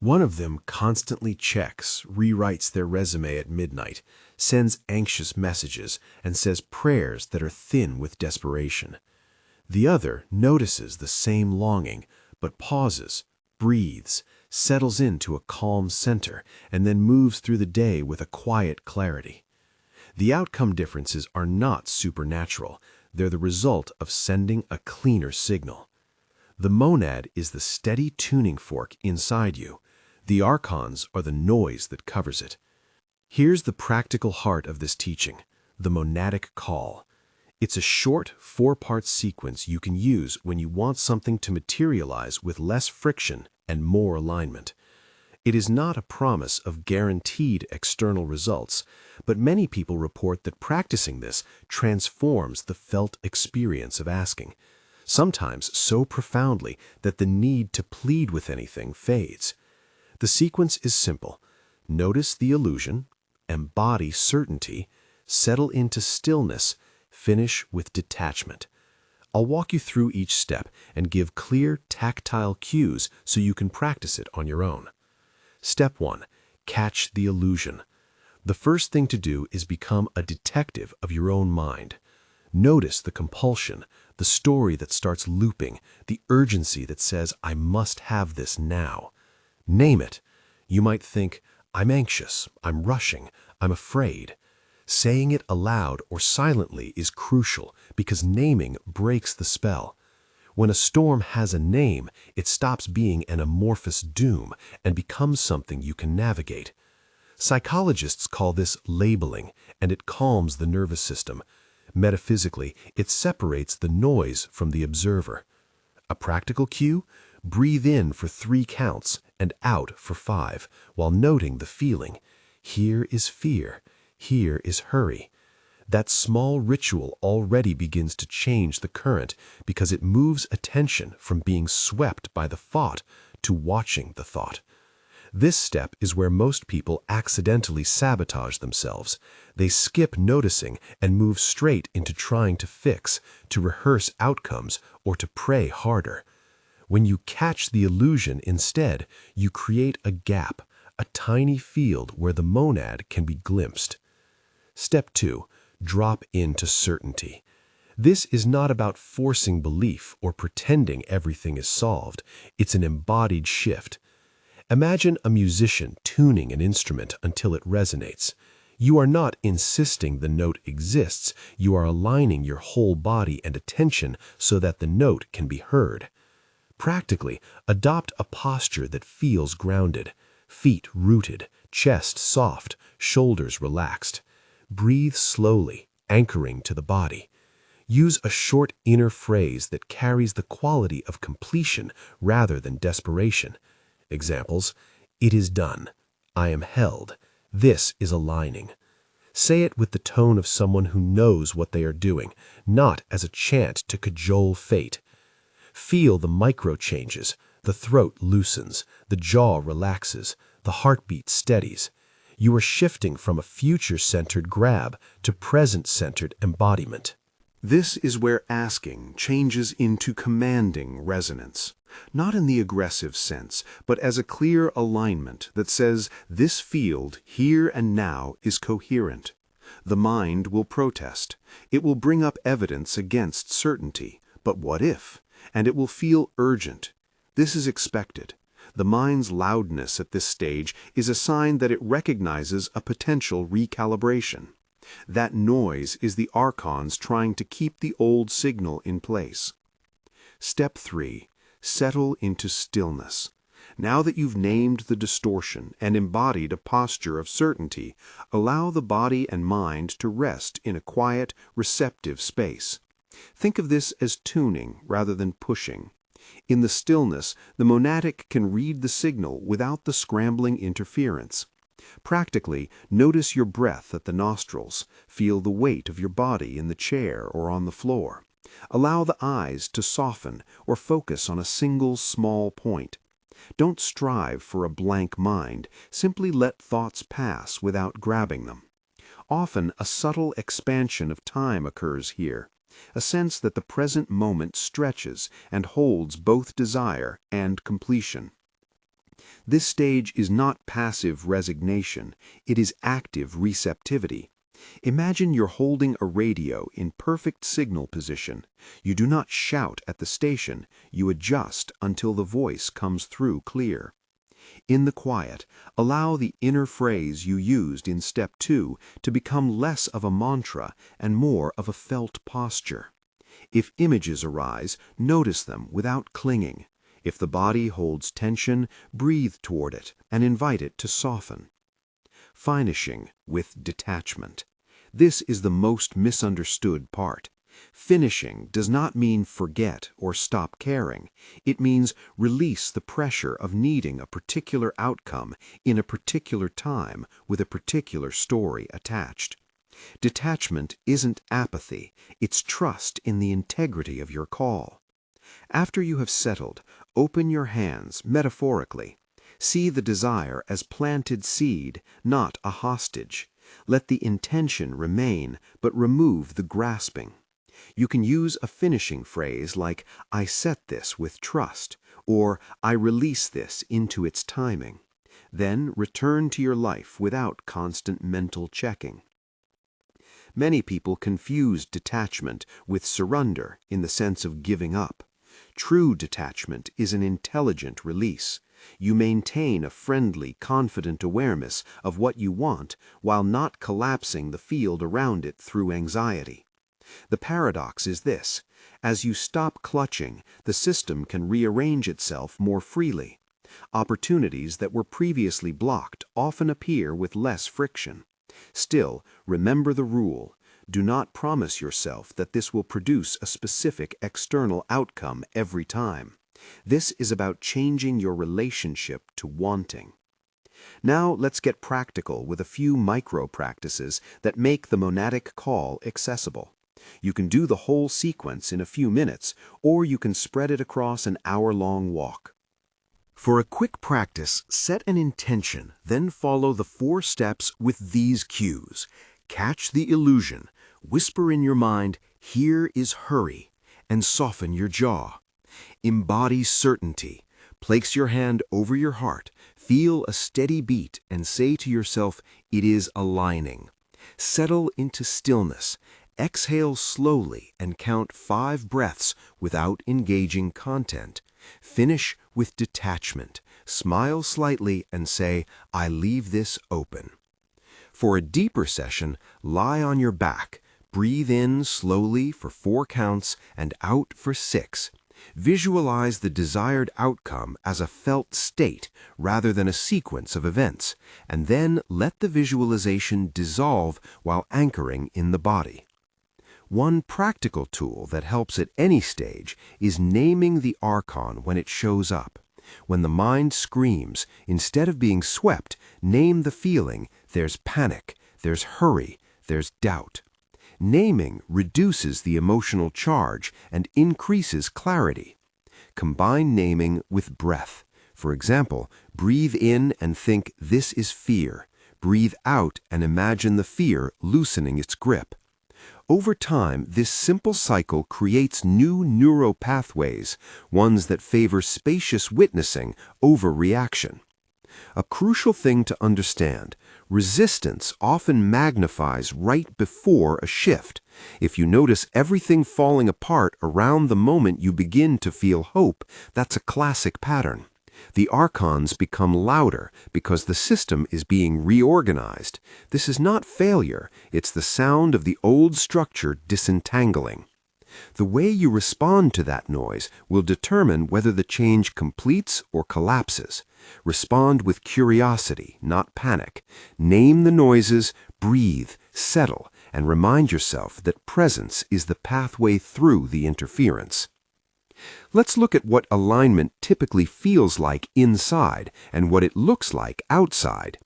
One of them constantly checks, rewrites their resume at midnight, sends anxious messages, and says prayers that are thin with desperation. The other notices the same longing, but pauses, breathes, settles into a calm center, and then moves through the day with a quiet clarity. The outcome differences are not supernatural. They're the result of sending a cleaner signal. The monad is the steady tuning fork inside you. The archons are the noise that covers it. Here's the practical heart of this teaching, the monadic call. It's a short, 4-part sequence you can use when you want something to materialize with less friction and more alignment. It is not a promise of guaranteed external results, but many people report that practicing this transforms the felt experience of asking, sometimes so profoundly that the need to plead with anything fades. The sequence is simple. Notice the illusion, embody certainty, settle into stillness, finish with detachment. I'll walk you through each step and give clear, tactile cues so you can practice it on your own. Step 1. Catch the illusion. The first thing to do is become a detective of your own mind. Notice the compulsion, the story that starts looping, the urgency that says, I must have this now. Name it. You might think, I'm anxious, I'm rushing, I'm afraid. Saying it aloud or silently is crucial because naming breaks the spell. When a storm has a name, it stops being an amorphous doom and becomes something you can navigate. Psychologists call this labeling, and it calms the nervous system. Metaphysically, it separates the noise from the observer. A practical cue? Breathe in for 3 counts and out for 5, while noting the feeling. Here is fear. Here is hurry. That small ritual already begins to change the current because it moves attention from being swept by the thought to watching the thought. This step is where most people accidentally sabotage themselves. They skip noticing and move straight into trying to fix, to rehearse outcomes, or to pray harder. When you catch the illusion instead, you create a gap, a tiny field where the monad can be glimpsed. Step 2. Drop into certainty. This is not about forcing belief or pretending everything is solved. It's an embodied shift. Imagine a musician tuning an instrument until it resonates. You are not insisting the note exists. You are aligning your whole body and attention so that the note can be heard. Practically, adopt a posture that feels grounded. Feet rooted, chest soft, shoulders relaxed. Breathe slowly, anchoring to the body. Use a short inner phrase that carries the quality of completion rather than desperation. Examples: it is done. I am held. This is aligning. Say it with the tone of someone who knows what they are doing, not as a chant to cajole fate. Feel the micro changes. The throat loosens, the jaw relaxes, the heartbeat steadies. You are shifting from a future-centered grab to present-centered embodiment. This is where asking changes into commanding resonance, not in the aggressive sense, but as a clear alignment that says this field here and now is coherent. The mind will protest. It will bring up evidence against certainty. But what if? And it will feel urgent. This is expected. The mind's loudness at this stage is a sign that it recognizes a potential recalibration. That noise is the archons trying to keep the old signal in place. Step 3. Settle into stillness. Now that you've named the distortion and embodied a posture of certainty, allow the body and mind to rest in a quiet, receptive space. Think of this as tuning rather than pushing. In the stillness, the monadic can read the signal without the scrambling interference. Practically, notice your breath at the nostrils. Feel the weight of your body in the chair or on the floor. Allow the eyes to soften or focus on a single small point. Don't strive for a blank mind. Simply let thoughts pass without grabbing them. Often, a subtle expansion of time occurs here. A sense that the present moment stretches and holds both desire and completion. This stage is not passive resignation, it is active receptivity. Imagine you're holding a radio in perfect signal position. You do not shout at the station, you adjust until the voice comes through clear. In the quiet, allow the inner phrase you used in step 2 to become less of a mantra and more of a felt posture. If images arise, notice them without clinging. If the body holds tension, breathe toward it and invite it to soften. Finishing with detachment. This is the most misunderstood part. Finishing does not mean forget or stop caring. It means release the pressure of needing a particular outcome in a particular time with a particular story attached. Detachment isn't apathy, it's trust in the integrity of your call. After you have settled, open your hands metaphorically. See the desire as planted seed, not a hostage. Let the intention remain, but remove the grasping. You can use a finishing phrase like, "I set this with trust," or "I release this into its timing." Then return to your life without constant mental checking. Many people confuse detachment with surrender in the sense of giving up. True detachment is an intelligent release. You maintain a friendly, confident awareness of what you want while not collapsing the field around it through anxiety. The paradox is this: as you stop clutching, the system can rearrange itself more freely. Opportunities that were previously blocked often appear with less friction. Still, remember the rule. Do not promise yourself that this will produce a specific external outcome every time. This is about changing your relationship to wanting. Now let's get practical with a few micro-practices that make the monadic call accessible. You can do the whole sequence in a few minutes, or you can spread it across an hour-long walk. For a quick practice, set an intention, then follow the 4 steps with these cues. Catch the illusion, whisper in your mind, "Here is hurry," and soften your jaw. Embody certainty. Place your hand over your heart, feel a steady beat, and say to yourself, "It is aligning." Settle into stillness. Exhale slowly and count 5 breaths without engaging content. Finish with detachment. Smile slightly and say, "I leave this open." For a deeper session, lie on your back. Breathe in slowly for 4 counts and out for 6. Visualize the desired outcome as a felt state rather than a sequence of events, and then let the visualization dissolve while anchoring in the body. One practical tool that helps at any stage is naming the archon when it shows up. When the mind screams, instead of being swept, name the feeling. There's panic, there's hurry, there's doubt. Naming reduces the emotional charge and increases clarity. Combine naming with breath. For example, breathe in and think, "This is fear." Breathe out and imagine the fear loosening its grip. Over time, this simple cycle creates new neural pathways, ones that favor spacious witnessing over reaction. A crucial thing to understand: resistance often magnifies right before a shift. If you notice everything falling apart around the moment you begin to feel hope, that's a classic pattern. The archons become louder because the system is being reorganized. This is not failure, it's the sound of the old structure disentangling. The way you respond to that noise will determine whether the change completes or collapses. Respond with curiosity, not panic. Name the noises, breathe, settle, and remind yourself that presence is the pathway through the interference. Let's look at what alignment typically feels like inside and what it looks like outside.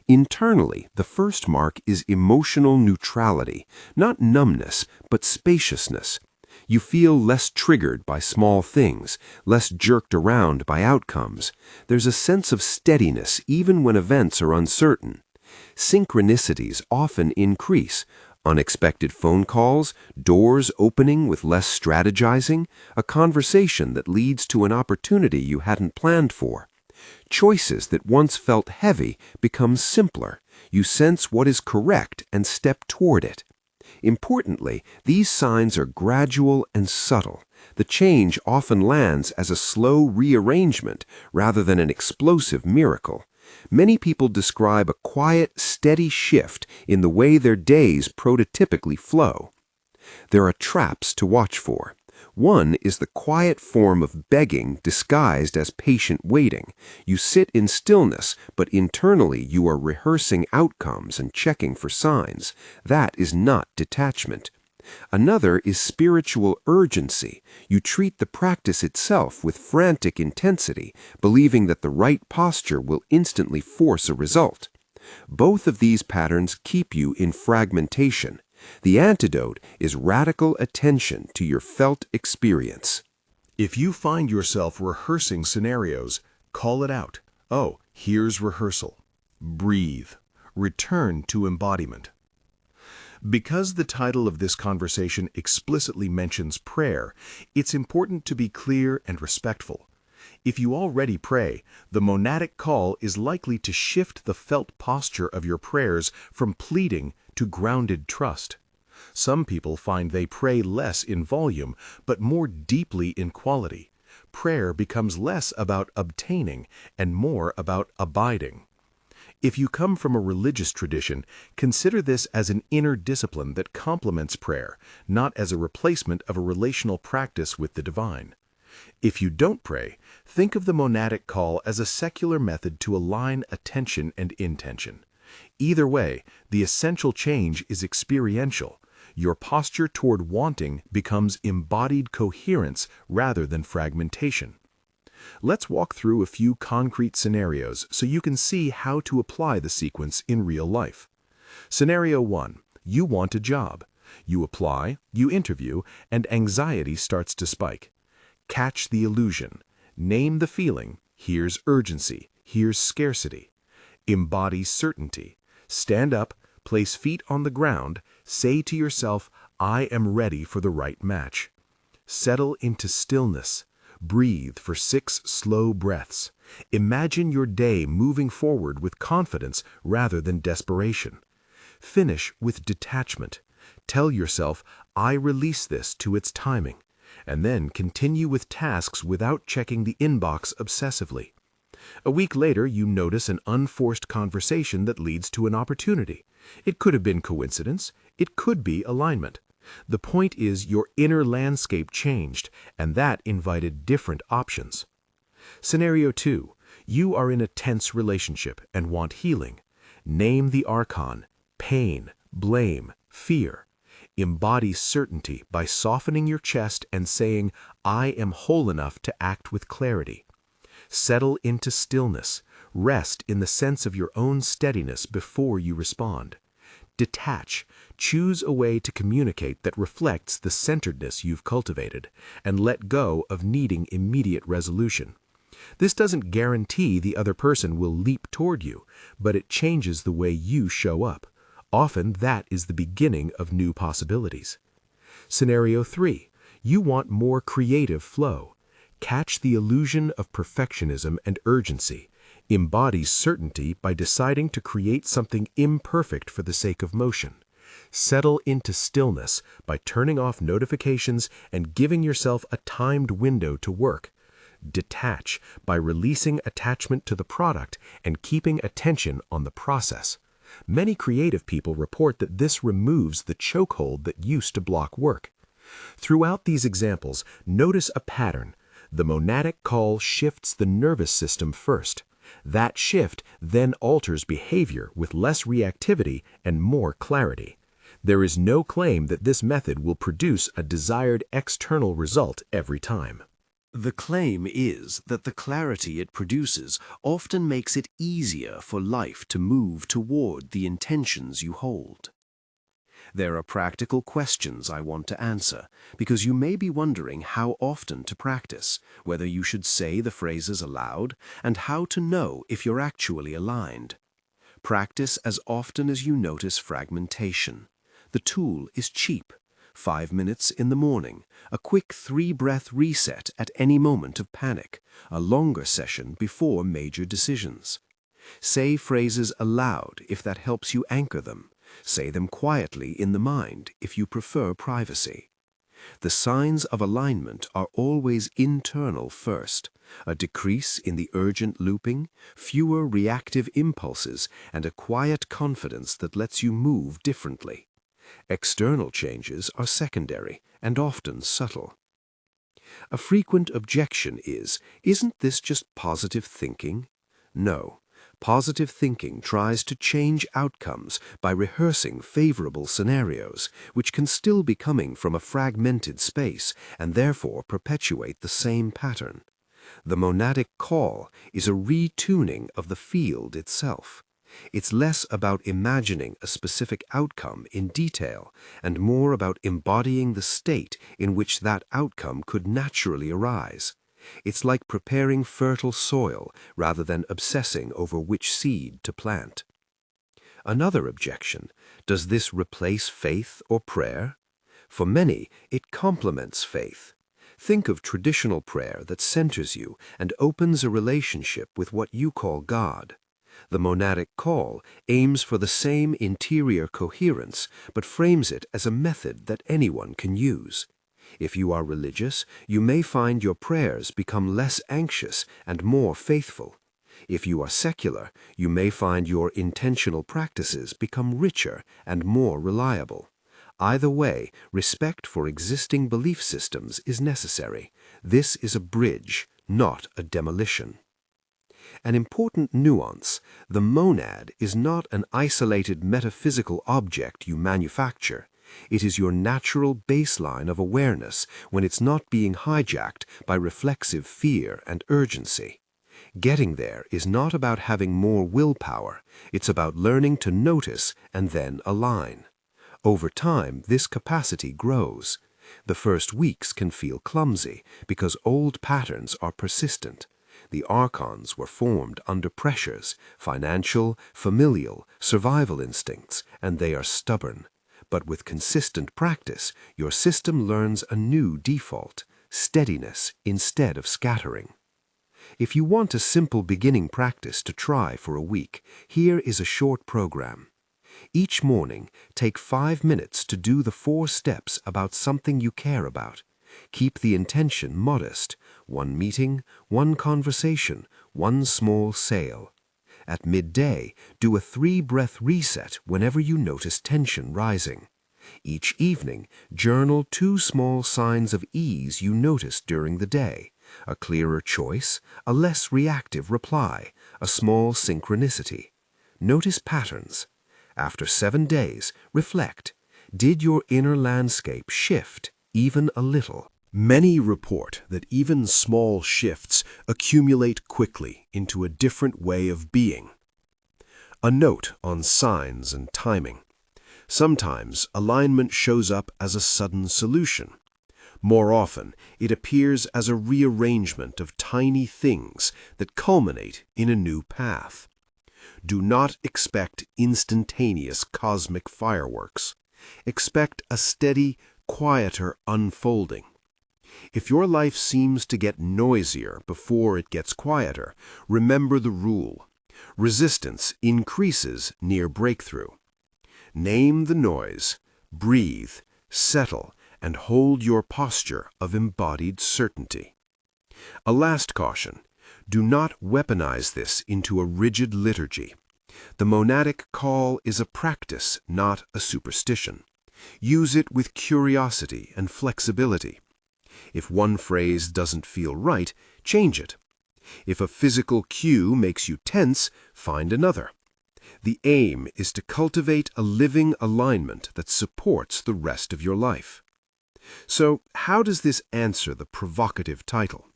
Internally, the first mark is emotional neutrality, not numbness, but spaciousness. You feel less triggered by small things, less jerked around by outcomes. There's a sense of steadiness even when events are uncertain. Synchronicities often increase. Unexpected phone calls, doors opening with less strategizing, a conversation that leads to an opportunity you hadn't planned for. Choices that once felt heavy become simpler. You sense what is correct and step toward it. Importantly, these signs are gradual and subtle. The change often lands as a slow rearrangement rather than an explosive miracle. Many people describe a quiet, steady shift in the way their days prototypically flow. There are traps to watch for. One is the quiet form of begging disguised as patient waiting. You sit in stillness, but internally you are rehearsing outcomes and checking for signs. That is not detachment. Another is spiritual urgency. You treat the practice itself with frantic intensity, believing that the right posture will instantly force a result. Both of these patterns keep you in fragmentation. The antidote is radical attention to your felt experience. If you find yourself rehearsing scenarios, call it out. Oh, here's rehearsal. Breathe. Return to embodiment. Because the title of this conversation explicitly mentions prayer, it's important to be clear and respectful. If you already pray, the monadic call is likely to shift the felt posture of your prayers from pleading to grounded trust. Some people find they pray less in volume, but more deeply in quality. Prayer becomes less about obtaining and more about abiding. If you come from a religious tradition, consider this as an inner discipline that complements prayer, not as a replacement of a relational practice with the divine. If you don't pray, think of the monadic call as a secular method to align attention and intention. Either way, the essential change is experiential. Your posture toward wanting becomes embodied coherence rather than fragmentation. Let's walk through a few concrete scenarios so you can see how to apply the sequence in real life. Scenario 1. You want a job. You apply, you interview, and anxiety starts to spike. Catch the illusion. Name the feeling. Here's urgency. Here's scarcity. Embody certainty. Stand up, place feet on the ground, say to yourself, I am ready for the right match. Settle into stillness. Breathe for 6 slow breaths. Imagine your day moving forward with confidence rather than desperation. Finish with detachment. Tell yourself, I release this to its timing. And then continue with tasks without checking the inbox obsessively. A week later, you notice an unforced conversation that leads to an opportunity. It could have been coincidence. It could be alignment. The point is your inner landscape changed, and that invited different options. Scenario 2. You are in a tense relationship and want healing. Name the archon: pain, blame, fear. Embody certainty by softening your chest and saying, I am whole enough to act with clarity. Settle into stillness. Rest in the sense of your own steadiness before you respond. Detach. Choose a way to communicate that reflects the centeredness you've cultivated, and let go of needing immediate resolution. This doesn't guarantee the other person will leap toward you, but it changes the way you show up. Often that is the beginning of new possibilities. Scenario 3. You want more creative flow. Catch the illusion of perfectionism and urgency. Embody certainty by deciding to create something imperfect for the sake of motion. Settle into stillness by turning off notifications and giving yourself a timed window to work. Detach by releasing attachment to the product and keeping attention on the process. Many creative people report that this removes the chokehold that used to block work. Throughout these examples, notice a pattern. The monadic call shifts the nervous system first. That shift then alters behavior with less reactivity and more clarity. There is no claim that this method will produce a desired external result every time. The claim is that the clarity it produces often makes it easier for life to move toward the intentions you hold. There are practical questions I want to answer, because you may be wondering how often to practice, whether you should say the phrases aloud, and how to know if you're actually aligned. Practice as often as you notice fragmentation. The tool is cheap. 5 minutes in the morning, a quick 3-breath reset at any moment of panic, a longer session before major decisions. Say phrases aloud if that helps you anchor them. Say them quietly in the mind if you prefer privacy. The signs of alignment are always internal first, a decrease in the urgent looping, fewer reactive impulses, and a quiet confidence that lets you move differently. External changes are secondary and often subtle. A frequent objection is, isn't this just positive thinking? No. Positive thinking tries to change outcomes by rehearsing favorable scenarios, which can still be coming from a fragmented space and therefore perpetuate the same pattern. The monadic call is a retuning of the field itself. It's less about imagining a specific outcome in detail and more about embodying the state in which that outcome could naturally arise. It's like preparing fertile soil rather than obsessing over which seed to plant. Another objection: does this replace faith or prayer? For many, it complements faith. Think of traditional prayer that centers you and opens a relationship with what you call God. The monadic call aims for the same interior coherence, but frames it as a method that anyone can use. If you are religious, you may find your prayers become less anxious and more faithful. If you are secular, you may find your intentional practices become richer and more reliable. Either way, respect for existing belief systems is necessary. This is a bridge, not a demolition. An important nuance: the monad is not an isolated metaphysical object you manufacture. It is your natural baseline of awareness when it's not being hijacked by reflexive fear and urgency. Getting there is not about having more willpower. It's about learning to notice and then align. Over time, this capacity grows. The first weeks can feel clumsy because old patterns are persistent. The archons were formed under pressures, financial, familial, survival instincts, and they are stubborn. But with consistent practice, your system learns a new default: steadiness instead of scattering. If you want a simple beginning practice to try for a week, here is a short program. Each morning, take 5 minutes to do the 4 steps about something you care about. Keep the intention modest: 1 meeting, 1 conversation, 1 small sale. At midday, do a 3-breath reset whenever you notice tension rising. Each evening, journal 2 small signs of ease you noticed during the day: a clearer choice, a less reactive reply, a small synchronicity. Notice patterns. After 7 days, reflect. Did your inner landscape shift, even a little? Many report that even small shifts accumulate quickly into a different way of being. A note on signs and timing. Sometimes alignment shows up as a sudden solution. More often, it appears as a rearrangement of tiny things that culminate in a new path. Do not expect instantaneous cosmic fireworks. Expect a steady, quieter unfolding. If your life seems to get noisier before it gets quieter, remember the rule: resistance increases near breakthrough. Name the noise, breathe, settle, and hold your posture of embodied certainty. A last caution: do not weaponize this into a rigid liturgy. The monadic call is a practice, not a superstition. Use it with curiosity and flexibility. If one phrase doesn't feel right, change it. If a physical cue makes you tense, find another. The aim is to cultivate a living alignment that supports the rest of your life. So, how does this answer the provocative title?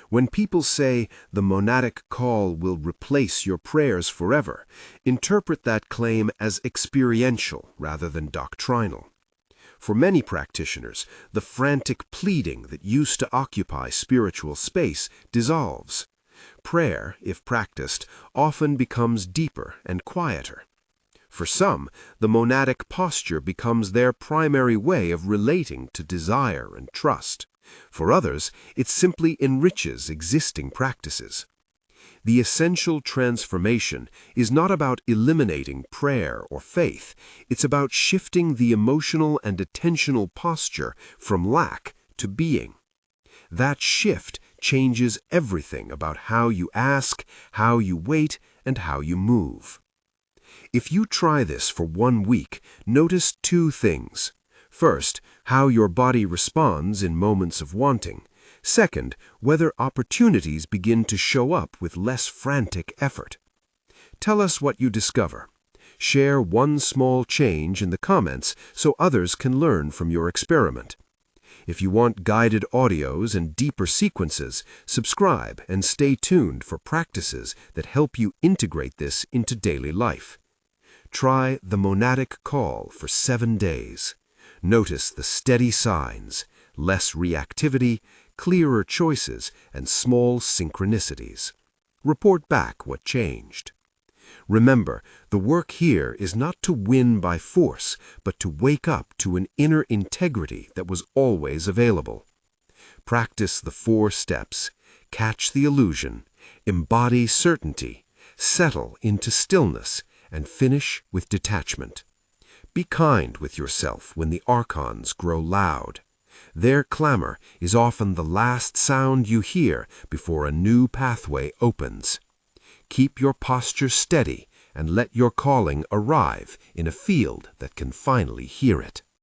When people say the monadic call will replace your prayers forever, interpret that claim as experiential rather than doctrinal. For many practitioners, the frantic pleading that used to occupy spiritual space dissolves. Prayer, if practiced, often becomes deeper and quieter. For some, the monadic posture becomes their primary way of relating to desire and trust. For others, it simply enriches existing practices. The essential transformation is not about eliminating prayer or faith. It's about shifting the emotional and attentional posture from lack to being. That shift changes everything about how you ask, how you wait, and how you move. If you try this for 1 week, notice 2 things. First, how your body responds in moments of wanting. Second, whether opportunities begin to show up with less frantic effort. Tell us what you discover. Share one small change in the comments so others can learn from your experiment. If you want guided audios and deeper sequences, subscribe and stay tuned for practices that help you integrate this into daily life. Try the monadic call for 7 days. Notice the steady signs, less reactivity, clearer choices, and small synchronicities. Report back what changed. Remember, the work here is not to win by force, but to wake up to an inner integrity that was always available. Practice the 4 steps. Catch the illusion, embody certainty, settle into stillness, and finish with detachment. Be kind with yourself when the archons grow loud. Their clamor is often the last sound you hear before a new pathway opens. Keep your posture steady and let your calling arrive in a field that can finally hear it.